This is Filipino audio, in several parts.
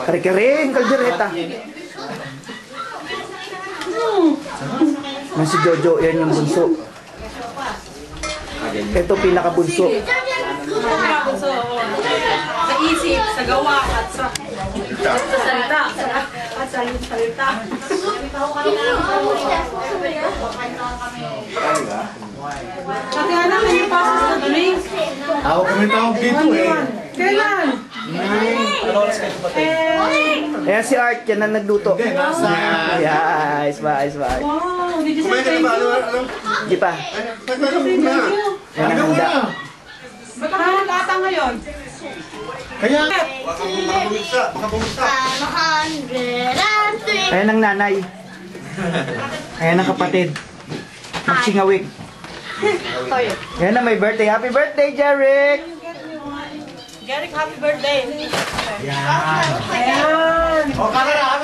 Kare-kare, kaldereta. Mas si Jojo, yan yung bunso. Ito pinaka-bunso. Pinaka-bunso. Sa isip, sa gawa, at sa salita. At sa salita. Pati anak, may pasok sa drinks. Ako kami tawag dito eh. Kailan? Ayan si Art, yan ang nagluto. Yes, ayos ba. Wow, did you say thank you? Di pa. Yan ang handa. Ba't ako nag-ata ngayon? Kaya, Ayan ang nanay. Ayan ang kapatid. Magsingawik. Ayan na may birthday. Happy birthday, Jeric! Jeric, happy birthday! Ayan. Oh, camera.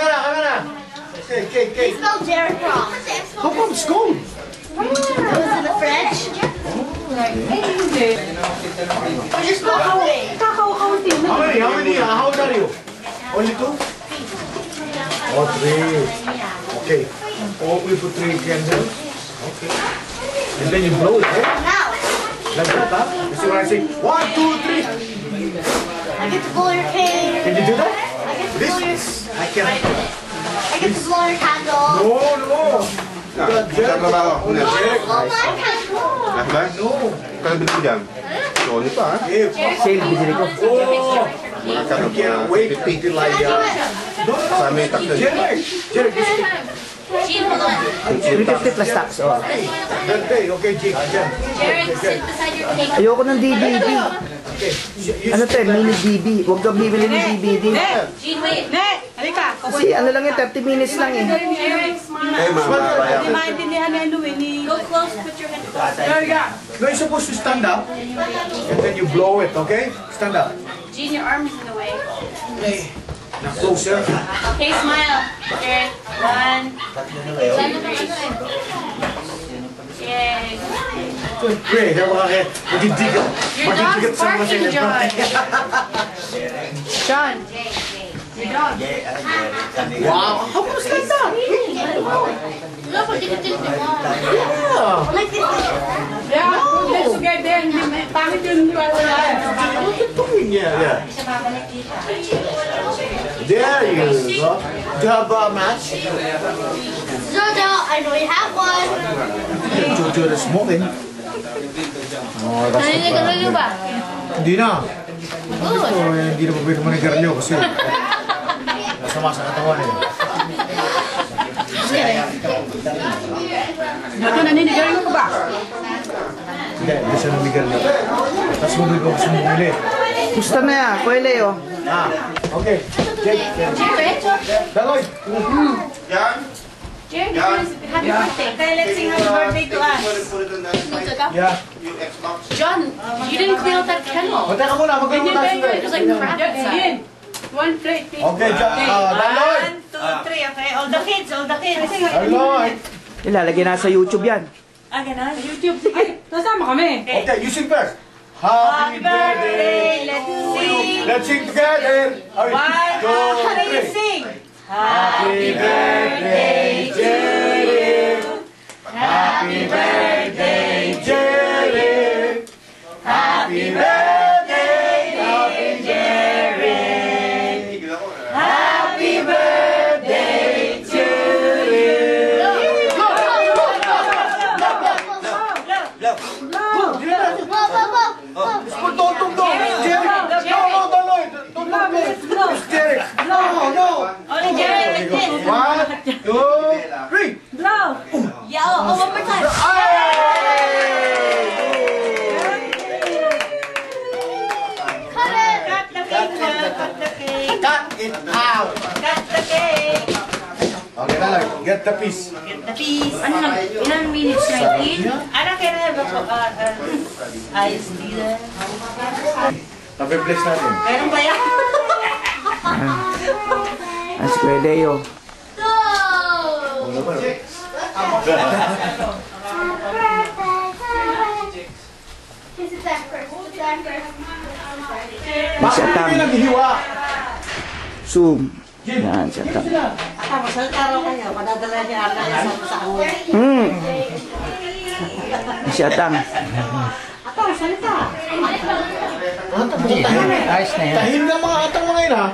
Cake. He spelled Jared wrong. How come school? Was it the French? How old are you? Only 2? Oh, 3. Okay. Oh, we put 3 candles. Okay. And then you blow it, eh? Now, Like that, huh? You see what I say? 1, 2, 3. I get to blow your cake. Can you do that? I get to blow your... I can't. I get to blow your candle. No. Trabaho. Oh, my candle. Ba? No. Kaya bilhin dyan. Sony pa ha? Sale, binili ko. Oh. Mga I karap can't na wait 50. until I Sa amin tax na dito. Jerry, this 350 plus tax, oh. birthday. Okay, Jake. Jared, sit beside your cake. Ayoko ng DVD. Okay. Ano to, mini DB. Huwag ka bibili ng DVD. Jean, wait. Halika! Kasi ano lang yun, 30 minutes lang eh. Jared, smile. Eh, mga kaya Hindi maintindihan ni Louie ni... Go close, put your hand close. No, you're supposed to stand up. And then you blow it, okay? Stand up. Jean, your arm is in the way. Now closer. Okay, smile. Jared, 1, 2, 3. Yay. Pray, bakit? Magigigat. Your dog's barking, John. John! Wow, how come stand up? Look, what did you do? Yeah. Like this. Yeah, let's together. Pangit yun. What are you doing? Yeah. There you go. Do you have a match? Jojo, I know you have one. Jojo is smoking. Oh, that's Naninig ba? Hindi na. Good. Hindi na pa pwede manigarilyo kasi masama sa katawan eh. Ito, naninigarin mo ba? Hindi siya nanigarilyo. Tapos bumili ko gusto bumili. Gusto na yan, Kuya Leo. Okay. Jake. Daloy. Yan? Jared, happy birthday. Okay, let's sing happy birthday to us. Yeah. Yung Xbox. John, you didn't clean out that kennel. O, teka muna. Magkano muna sila. It was like crap inside. One plate, please. Okay, Daloy. 1, 2, 3, okay? All the kids. Daloy. Ilalagay na sa YouTube yan. Ganon? YouTube. Ay, nasama kami. Okay, you sing first. Happy birthday. Let's sing. Let's sing together. 1, 2, 3. Sing. Happy birthday, Jerry. Happy birthday, Jerry. Happy birthday, Jerry. Happy birthday to you. Only Jerry like this. 1, 2, 3. Blow. Yeah, oh, one more time. Cut it. Cut the cake. Cut the cake. Cut it out. Cut the cake. Okay, Laloy, get the piece. Get the piece. Ano lang, ilang minutes na yun? Ano kaya ayos dito? Tabi-bless natin. Meron ba yan? Ang si Kuya Leo. Go! Wala ba? Kiss it back first. Kiss it back first. Si Atang. Hindi naghihiwa. Zoom. Yan, si Atang. Ako, salita raw kayo. Padadala niya Arnel sa angol. Si Atang. Ako, salita. Ayos na yan. Tahim ng mga atang mga yun ha.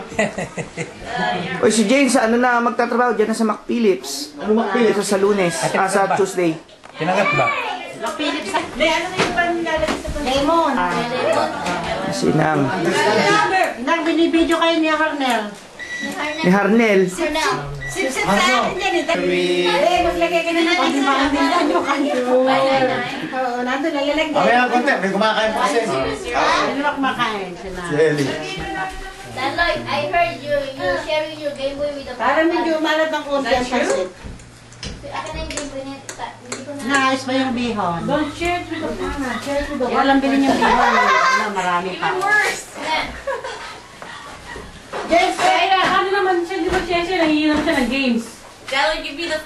Oy, si Jane, sa ano na magtatrabaho? Diyan na sa Mac Phillips. Ano McPhillips? Ito sa Lunes. Sa Tuesday. Tinanggap ba? Philips. Ano na yung panlalagay sa lemon. Si Nang. Nang binibidyo kayo ni Arnel. Ni Harnel. Sip-sip sa atin yan eh. Eh, maglagay ka na ng pagdimaan din lang yung kanto. Oo, nandun, nalalagay. Mamaya ang konti, may kumakain pa kasi. Sino ba kumakain? Sila. Si Ellie. Then like I heard you sharing your Game Boy with the Para medyo umalat ang konti ang pansit. Akin na yung Game Boy niya. Hindi ko na. Naayos ba yung bihon? Don't share it with the mama. Share it with the mama. Walang bilhin yung bihon. Ano, marami pa. Kaya, ano naman siya, di ba siya nangihinom siya ng games? Iyan din na